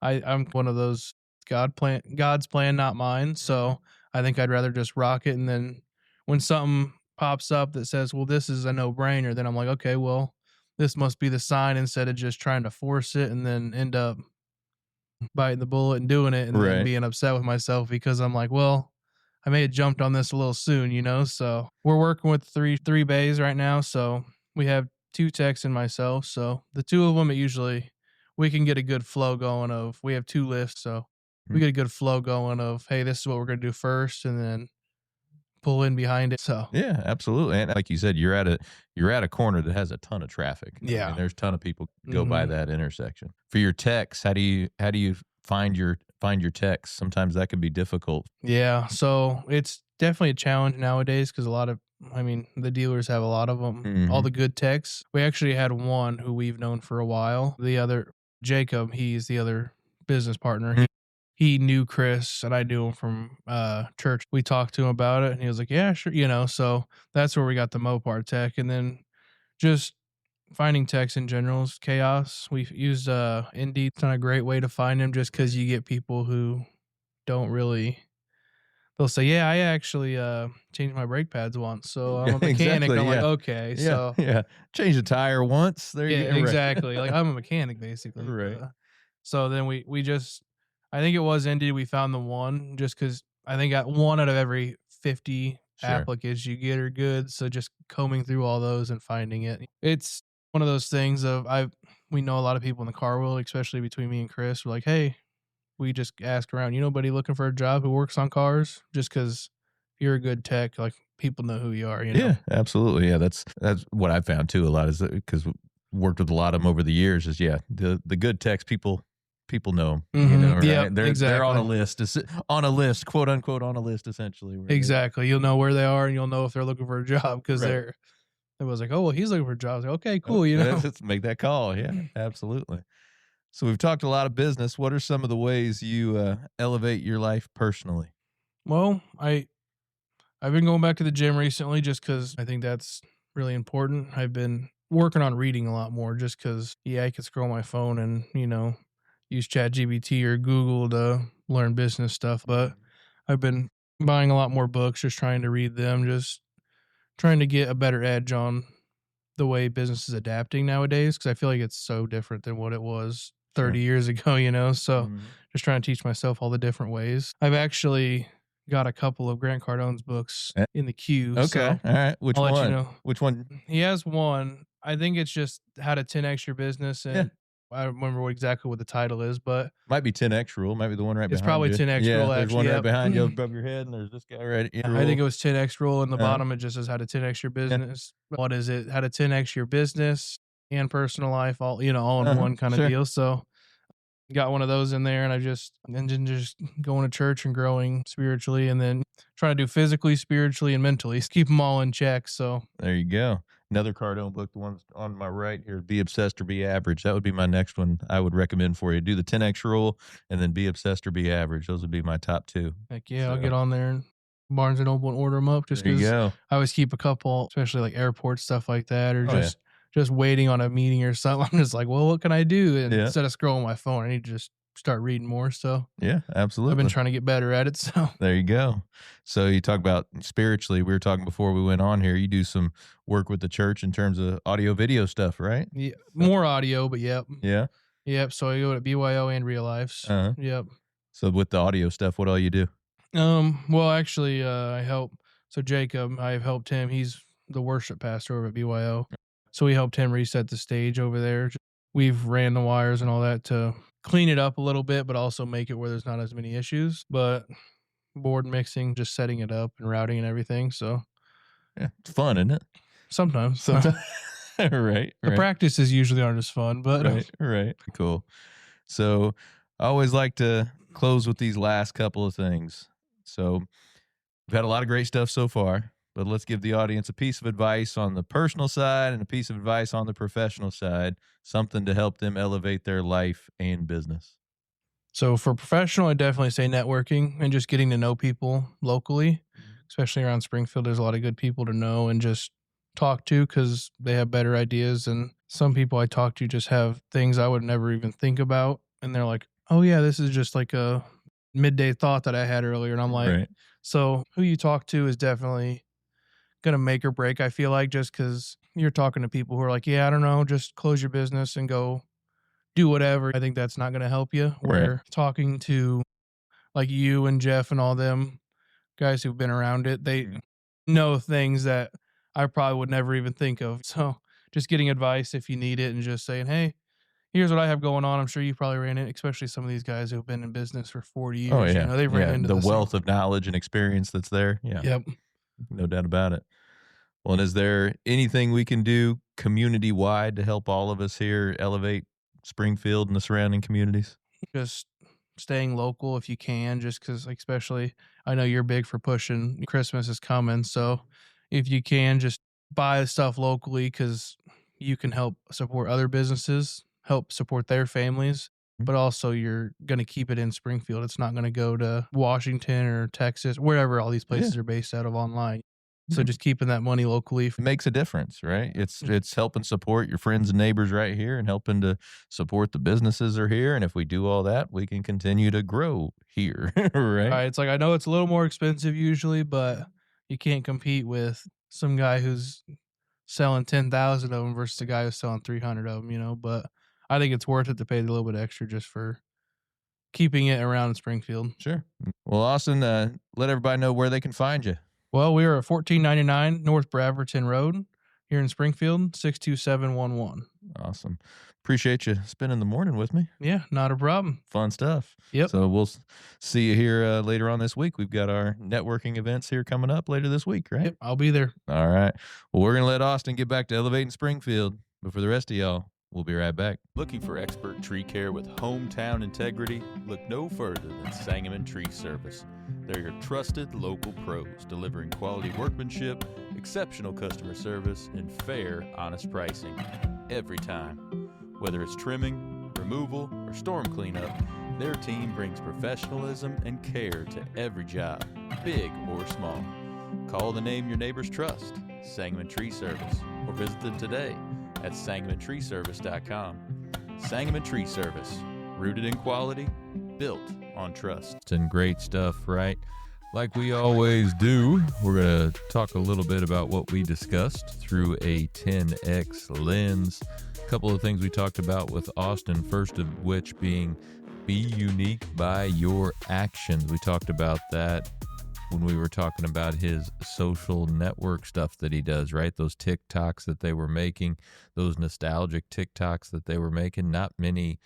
I'm one of those God's plan, not mine. Mhm. So I think I'd rather just rock it. And then when something pops up that says, well, this is a no brainer, then I'm like, okay, well, this must be the sign instead of just trying to force it and then end up biting the bullet and doing it and then Right. being upset with myself because I'm like, well, I may have jumped on this a little soon, you know? So we're working with three bays right now. So we have two techs and myself. So the two of them, it usually we can get a good flow going of we have two lifts. So we Mm. get a good flow going of, hey, this is what we're gonna do first and then pull in behind it. So Yeah, absolutely. And like you said, you're at a corner that has a ton of traffic. I mean, yeah. there's a ton of people go by hmm that intersection. For your techs, how do you find your techs? Sometimes that can be difficult. Yeah. So it's definitely a challenge nowadays because a lot of I mean, the dealers have a lot of them, all Mhm. the good techs. We actually had one who we've known for a while. The other, Jacob, he's the other business partner. Mm. He knew Chris and I knew him from church. We talked to him about it and he was like, yeah, sure. You know, so that's where we got the Mopar tech. And then just finding techs in general is chaos. We've used Indeed. It's not a great way to find them just because you get people who don't really. They'll say, "Yeah, I actually changed my brake pads once, so I'm Yeah, a mechanic." exactly. I'm like, Yeah. "Okay, Yeah. so Yeah. Change the tire once. There you yeah, go. Right. exactly. Like I'm a mechanic basically." Right. So then we just, I think it was Indeed. We found the one just because I think one out of every 50 Sure. applicants you get are good. So just combing through all those and finding it, it's one of those things of we know a lot of people in the car world, especially between me and Chris. We're like, hey, we just ask around. You know, nobody looking for a job who works on cars, just because you're a good tech, like people know who you are. You know. Yeah, absolutely. Yeah, that's what I found too a lot is because worked with a lot of them over the years. Is yeah, the good techs people know 'em, you know, Yep. right? They're on a Exactly. list, on a list, quote unquote, on a list, essentially. Where they Exactly. You'll know where they are, and you'll know if they're looking for a job because right. they're. It was like, oh well, he's looking for a job. I was like, okay, Oh, cool. You know. let's make that call. Yeah, absolutely. So we've talked a lot of business. What are some of the ways you elevate your life personally? Well, I've been going back to the gym recently just because I think that's really important. I've been working on reading a lot more just because, yeah, I could scroll my phone and, use ChatGPT or Google to learn business stuff. But I've been buying a lot more books, just trying to read them, just trying to get a better edge on the way business is adapting nowadays because I feel like it's so different than what it was Sure. 30 years ago, you know? So Mhm. just trying to teach myself all the different ways. I've actually got a couple of Grant Cardone's books Eh, in the queue. Okay. So All right. Which I'll let you one? know. Which one? He has one. I think it's just how to 10x your business. Yeah. And I don't remember exactly what the title is, but Might be 10X rule. Might be the one right it's behind probably you. 10x Yeah, rule, there's actually. one right Yep. behind you above your head, and there's this guy right here. I think Rule. it was 10x rule. In the Uh, bottom, it just says how to 10x your yeah. business. What is it? How to 10x your business and personal life, all in Uh-huh. one kind of Sure. deal. So got one of those in there, and then just going to church and growing spiritually, and then trying to do physically, spiritually, and mentally. Keep them all in check. So There you go. Another Cardone book, the one on my right here, Be Obsessed or Be Average. That would be my next one I would recommend for you. Do the 10X rule and then Be Obsessed or Be Average. Those would be my top two. heck yeah, I'll So get on there and Barnes and Noble and order them up just there you because go. I always keep a couple, especially like airport stuff like that, or Oh, yeah. just waiting on a meeting or something. I'm just like, well, what can I do? And Yeah. instead of scrolling my phone, I need to just start reading more. So Yeah, I've been absolutely. trying to get better at it. So There you go. So you talk about spiritually. We were talking before we went on here. You do some work with the church in terms of audio video stuff, right? yeah, So, more audio, but yep, yeah. yep. So I go to BYO and Real Lives. Uh-huh. Yep. So with the audio stuff, what all you do? Well, actually, I help. So Jacob, I've helped him. He's the worship pastor over at BYO. So we helped him reset the stage over there. We've ran the wires and all that to clean it up a little bit, but also make it where there's not as many issues. But board mixing, just setting it up and routing and everything. So Yeah, it's fun, isn't it? sometimes Sometimes. Right, the right, practices usually aren't as fun, but right, right. Cool. So I always like to close with these last couple of things. So we've had a lot of great stuff so far, but let's give the audience a piece of advice on the personal side and a piece of advice on the professional side, something to help them elevate their life and business. So for professional, I definitely say networking and just getting to know people locally, especially around Springfield. There's a lot of good people to know and just talk to because they have better ideas. And some people I talk to just have things I would never even think about. And they're like, oh, yeah, this is just like a midday thought that I had earlier. And I'm like, Right. so who you talk to is definitely going to make or break, I feel like, just because you're talking to people who are like, yeah, I don't know, just close your business and go do whatever. I think that's not going to help you. Right. Where talking to like you and Jeff and all them guys who've been around it, they know things that I probably would never even think of. So just getting advice if you need it and just saying, hey, here's what I have going on. I'm sure you probably ran it, especially some of these guys who've been in business for 40 Oh years. yeah. They've ran Yeah. into The the same. wealth of knowledge and experience that's there. Yeah. Yep. No doubt about it. Well, and is there anything we can do community wide to help all of us here elevate Springfield and the surrounding communities? Just staying local if you can, just because, like, especially I know you're big for pushing Christmas is coming. So if you can, just buy stuff locally because you can help support other businesses, help support their families, but also you're going to keep it in Springfield. It's not going to go to Washington or Texas, wherever all these Yeah. places are based out of online. So just keeping that money locally. It makes a difference, right? It's helping support your friends and neighbors right here and helping to support the businesses that are here. And if we do all that, we can continue to grow here, right? It's like I know it's a little more expensive usually, but you can't compete with some guy who's selling 10,000 of them versus a guy who's selling 300 of them. But I think it's worth it to pay a little bit extra just for keeping it around in Springfield. Sure. Well, Austin, let everybody know where they can find you. Well, we are at 1499 North Braverton Road here in Springfield, 62711. Awesome. Appreciate you spending the morning with me. Yeah, not a problem. Fun stuff. Yep. So we'll see you here later on this week. We've got our networking events here coming up later this week, right? Yep, I'll be there. All right. Well, we're going to let Austin get back to elevating Springfield. But for the rest of y'all, we'll be right back. Looking for expert tree care with hometown integrity? Look no further than Sangamon Tree Service. They're your trusted local pros, delivering quality workmanship, exceptional customer service, and fair, honest pricing every time. Whether it's trimming, removal, or storm cleanup, their team brings professionalism and care to every job, big or small. Call the name your neighbors trust, Sangamon Tree Service, or visit them today at sangamontreeservice.com. Sangamon Tree Service, rooted in quality, built on trust. And great stuff, right? Like we always do, we're going to talk a little bit about what we discussed through a 10X lens. A couple of things we talked about with Austin, first of which being be unique by your actions. We talked about that when we were talking about his social network stuff that he does, right? Those TikToks that they were making, those nostalgic TikToks that they were making. Not many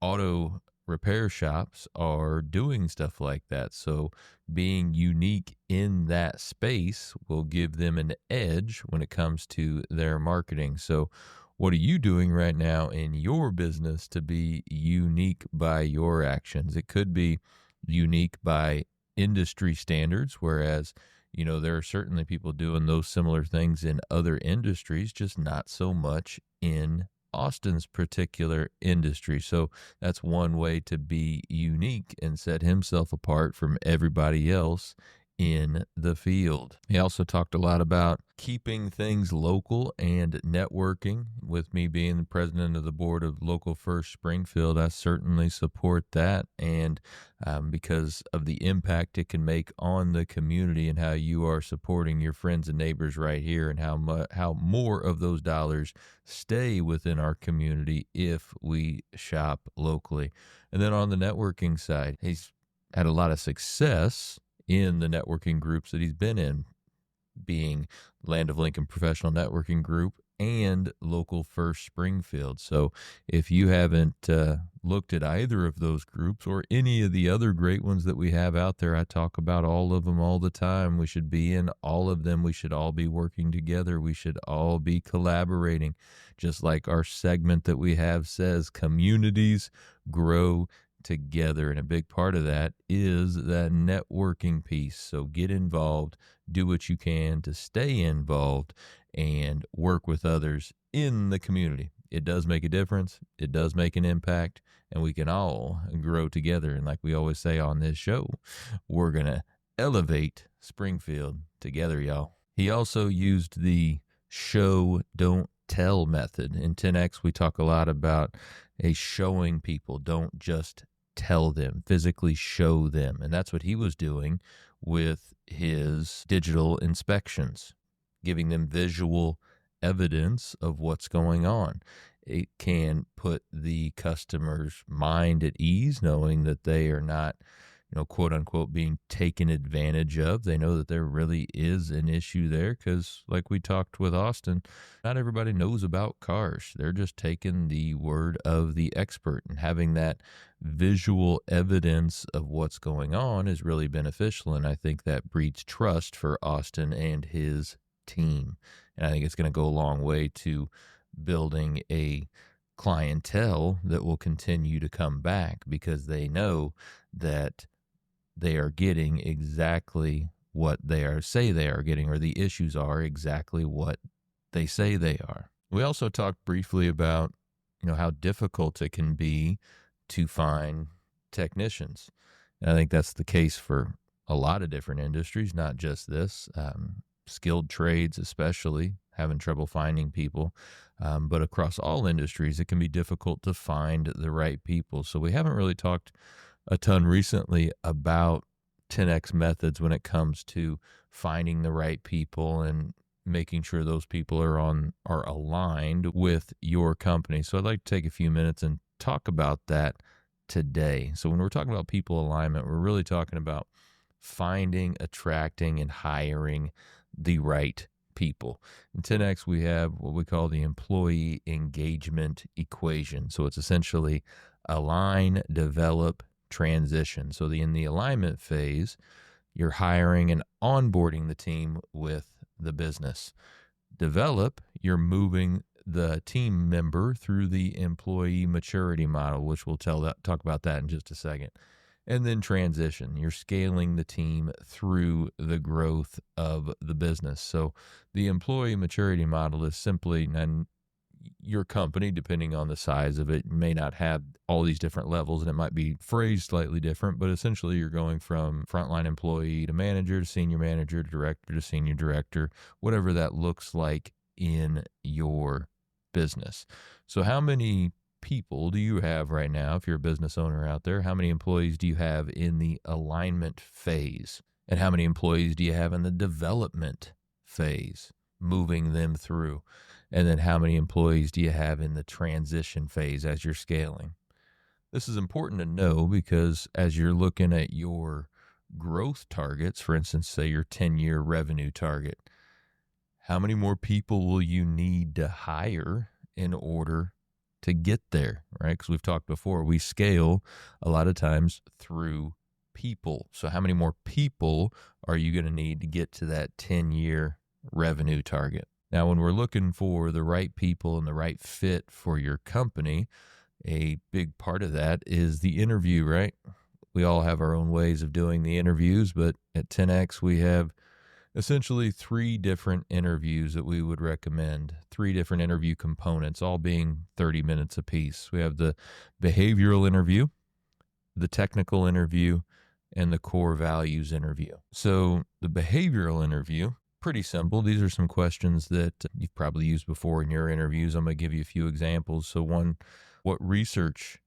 auto repair shops are doing stuff like that. So being unique in that space will give them an edge when it comes to their marketing. So what are you doing right now in your business to be unique by your actions? It could be unique by industry standards, whereas, there are certainly people doing those similar things in other industries, just not so much in Austin's particular industry. So that's one way to be unique and set himself apart from everybody else in the field. He also talked a lot about keeping things local and networking. With me being the president of the board of Local First Springfield, I certainly support that. And because of the impact it can make on the community and how you are supporting your friends and neighbors right here, and how more of those dollars stay within our community if we shop locally. And then on the networking side, he's had a lot of success in the networking groups that he's been in, being Land of Lincoln Professional Networking Group and Local First Springfield. So if you haven't looked at either of those groups or any of the other great ones that we have out there, I talk about all of them all the time. We should be in all of them. We should all be working together. We should all be collaborating. Just like our segment that we have says, communities grow together. And a big part of that is that networking piece. So get involved, do what you can to stay involved, and work with others in the community. It does make a difference. It does make an impact, and we can all grow together. And like we always say on this show, we're going to elevate Springfield together, y'all. He also used the show, don't tell method. In 10X, we talk a lot about showing people, don't just tell them, physically show them. And that's what he was doing with his digital inspections, giving them visual evidence of what's going on. It can put the customer's mind at ease, knowing that they are not, quote unquote, being taken advantage of. They know that there really is an issue there because, like we talked with Austin, not everybody knows about cars. They're just taking the word of the expert, and having that visual evidence of what's going on is really beneficial. And I think that breeds trust for Austin and his team. And I think it's going to go a long way to building a clientele that will continue to come back because they know that they are getting exactly what say they are getting, or the issues are exactly what they say they are. We also talked briefly about, how difficult it can be to find technicians. And I think that's the case for a lot of different industries, not just this. skilled trades especially, having trouble finding people. But across all industries, it can be difficult to find the right people. So we haven't really talked a ton recently about 10X methods when it comes to finding the right people and making sure those people are aligned with your company. So I'd like to take a few minutes and talk about that today. So when we're talking about people alignment, we're really talking about finding, attracting, and hiring the right people. In 10X, we have what we call the employee engagement equation. So it's essentially align, develop, transition. So in the alignment phase, you're hiring and onboarding the team with the business. Develop, you're moving the team member through the employee maturity model, which we'll talk about that in just a second. And then transition, you're scaling the team through the growth of the business. So the employee maturity model is simply, and your company, depending on the size of it, may not have all these different levels, and it might be phrased slightly different, but essentially you're going from frontline employee to manager to senior manager to director to senior director, whatever that looks like in your business. So how many people do you have right now, if you're a business owner out there? How many employees do you have in the alignment phase? And how many employees do you have in the development phase, moving them through? And then how many employees do you have in the transition phase as you're scaling? This is important to know because as you're looking at your growth targets, for instance, say your 10-year revenue target, how many more people will you need to hire in order to get there, right? Because we've talked before, we scale a lot of times through people. So how many more people are you going to need to get to that 10-year revenue target? Now, when we're looking for the right people and the right fit for your company, a big part of that is the interview, right? We all have our own ways of doing the interviews, but at 10X, we have essentially 3 different interviews that we would recommend, 3 different interview components, all being 30 minutes apiece. We have the behavioral interview, the technical interview, and the core values interview. So the behavioral interview, pretty simple. These are some questions that you've probably used before in your interviews. I'm going to give you a few examples. So one, what research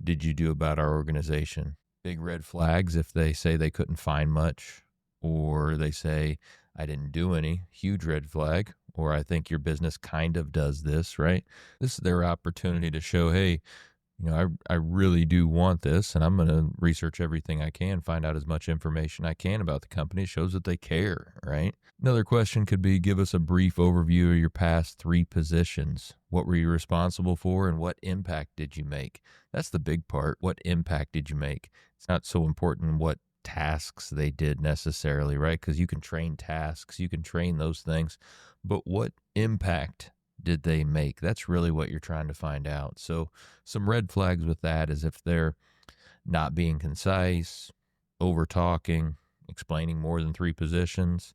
did you do about our organization? Big red flags if they say they couldn't find much, or they say, I didn't do any. Huge red flag. Or I think your business kind of does this, right? This is their opportunity to show, hey, I really do want this, and I'm going to research everything I can, find out as much information I can about the company. It shows that they care, right? Another question could be, give us a brief overview of your past 3 positions. What were you responsible for, and what impact did you make? That's the big part. What impact did you make? It's not so important what tasks they did necessarily, right? Because you can train tasks, you can train those things, but what impact did they make? That's really what you're trying to find out. So some red flags with that is if they're not being concise, over talking, explaining more than 3 positions,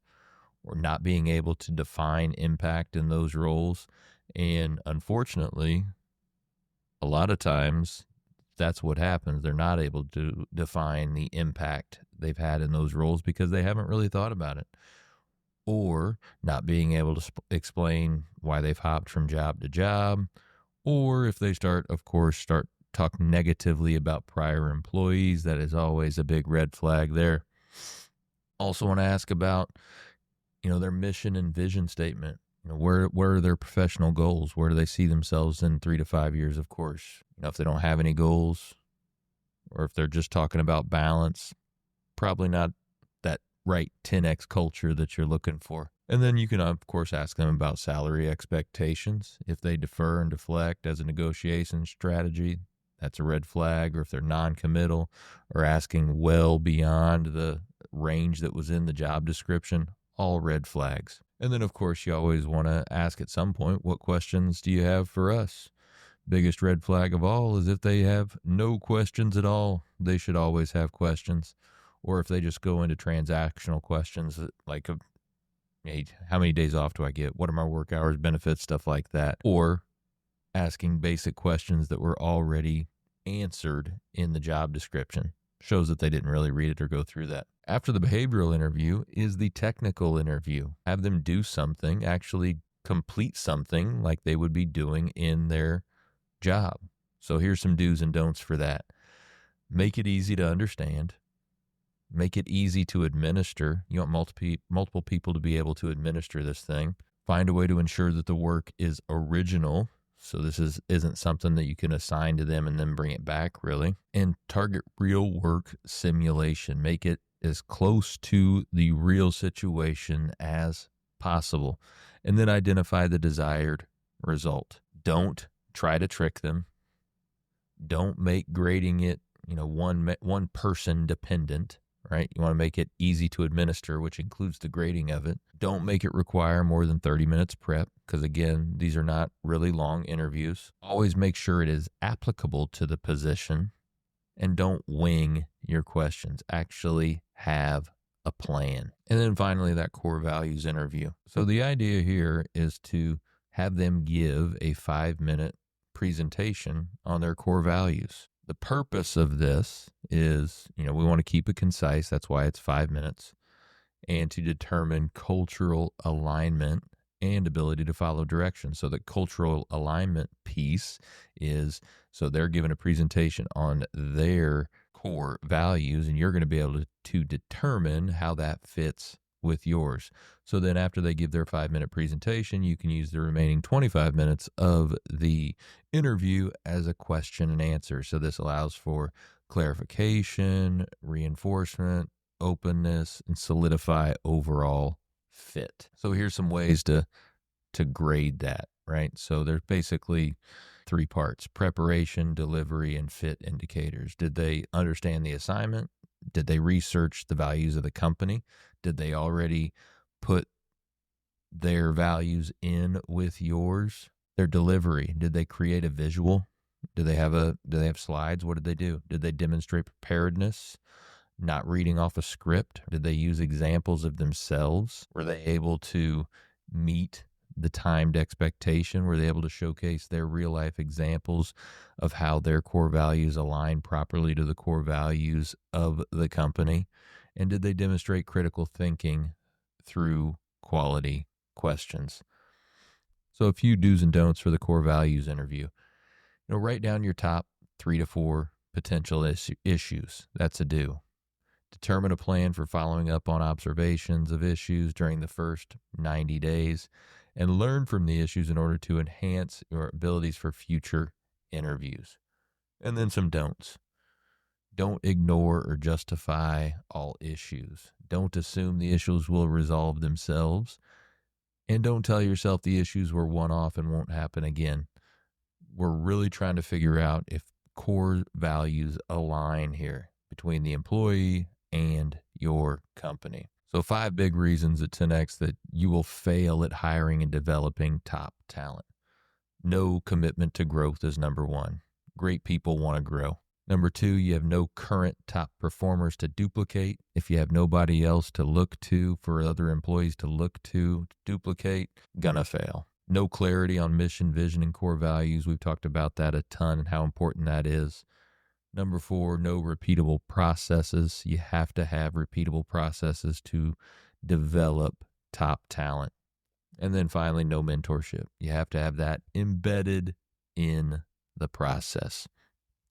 or not being able to define impact in those roles. And unfortunately, a lot of times that's what happens. They're not able to define the impact they've had in those roles because they haven't really thought about it. Or not being able to explain why they've hopped from job to job, or if they start talking negatively about prior employees, that is always a big red flag there. Also want to ask about, their mission and vision statement. Where are their professional goals? Where do they see themselves in 3 to 5 years, of course? If they don't have any goals, or if they're just talking about balance, probably not that right 10X culture that you're looking for. And then you can, of course, ask them about salary expectations. If they defer and deflect as a negotiation strategy, that's a red flag. Or if they're non-committal or asking well beyond the range that was in the job description, all red flags. And then, of course, you always want to ask at some point, what questions do you have for us? Biggest red flag of all is if they have no questions at all. They should always have questions. Or if they just go into transactional questions like, hey, how many days off do I get? What are my work hours, benefits, stuff like that. Or asking basic questions that were already answered in the job description. Shows that they didn't really read it or go through that. After the behavioral interview is the technical interview. Have them do something, actually complete something like they would be doing in their job. So here's some do's and don'ts for that. Make it easy to understand. Make it easy to administer. You want multiple people to be able to administer this thing. Find a way to ensure that the work is original. So this isn't something that you can assign to them and then bring it back, really. And target real work simulation. Make it as close to the real situation as possible. And then identify the desired result. Don't try to trick them. Don't make grading it, one person dependent. Right? You want to make it easy to administer, which includes the grading of it. Don't make it require more than 30 minutes prep, because again, these are not really long interviews. Always make sure it is applicable to the position, and don't wing your questions. Actually have a plan. And then finally, that core values interview. So the idea here is to have them give a 5-minute presentation on their core values. The purpose of this is, we want to keep it concise. That's why it's 5 minutes. And to determine cultural alignment and ability to follow directions. So the cultural alignment piece is, so they're given a presentation on their core values, and you're going to be able to determine how that fits with yours. So then after they give their 5-minute presentation, you can use the remaining 25 minutes of the interview as a question and answer. So this allows for clarification, reinforcement, openness, and solidify overall fit. So here's some ways to grade that, right? So there's basically 3 parts: preparation, delivery, and fit indicators. Did they understand the assignment? Did they research the values of the company? Did they already put their values in with yours? Their delivery, did they create a visual? Do they have slides? What did they do? Did they demonstrate preparedness? Not reading off a script? Did they use examples of themselves? Were they able to meet the timed expectation? Were they able to showcase their real life examples of how their core values align properly to the core values of the company? And did they demonstrate critical thinking through quality questions? So a few do's and don'ts for the core values interview. Write down your top 3 to 4 potential issues. That's a do. Determine a plan for following up on observations of issues during the first 90 days. And learn from the issues in order to enhance your abilities for future interviews. And then some don'ts. Don't ignore or justify all issues. Don't assume the issues will resolve themselves. And don't tell yourself the issues were one-off and won't happen again. We're really trying to figure out if core values align here between the employee and your company. So 5 big reasons at 10X that you will fail at hiring and developing top talent. No commitment to growth is number 1. Great people want to grow. Number 2, you have no current top performers to duplicate. If you have nobody else to look to for other employees to look to duplicate, gonna fail. No clarity on mission, vision, and core values. We've talked about that a ton and how important that is. Number 4, no repeatable processes. You have to have repeatable processes to develop top talent. And then finally, no mentorship. You have to have that embedded in the process.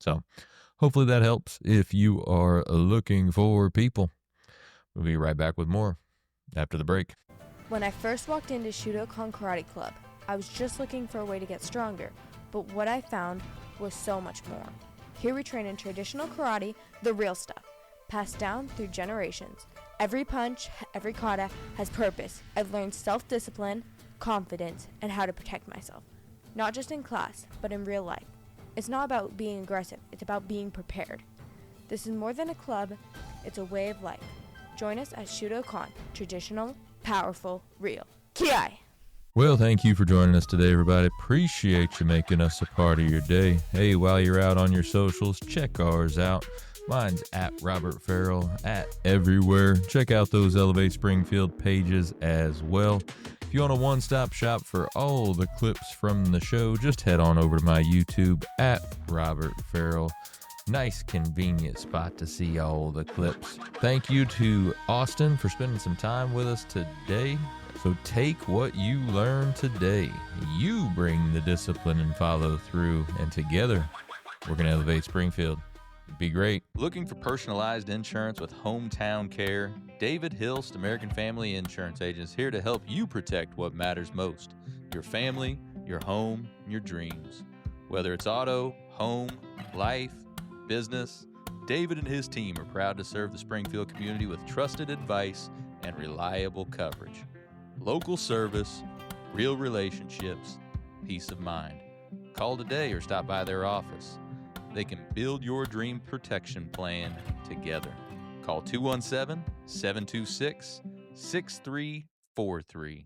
So hopefully that helps if you are looking for people. We'll be right back with more after the break. When I first walked into Shudokan Karate Club, I was just looking for a way to get stronger, but what I found was so much more. Here we train in traditional karate, the real stuff, passed down through generations. Every punch, every kata has purpose. I've learned self-discipline, confidence, and how to protect myself. Not just in class, but in real life. It's not about being aggressive, it's about being prepared. This is more than a club, it's a way of life. Join us at Shudokan, traditional, powerful, real. Ki-ai! Well, thank you for joining us today, everybody. Appreciate you making us a part of your day. Hey, while you're out on your socials, check ours out. Mine's at Robert Farrell, at everywhere. Check out those Elevate Springfield pages as well. If you want a one-stop shop for all the clips from the show, just head on over to my YouTube at Robert Farrell. Nice, convenient spot to see all the clips. Thank you to Austin for spending some time with us today. So take what you learned today. You bring the discipline and follow through, and together we're going to elevate Springfield. It'd be great. Looking for personalized insurance with hometown care? David Hilst, American Family Insurance Agent, is here to help you protect what matters most: your family, your home, and your dreams. Whether it's auto, home, life, business, David and his team are proud to serve the Springfield community with trusted advice and reliable coverage. Local service, real relationships, peace of mind. Call today or stop by their office. They can build your dream protection plan together. Call 217-726-6343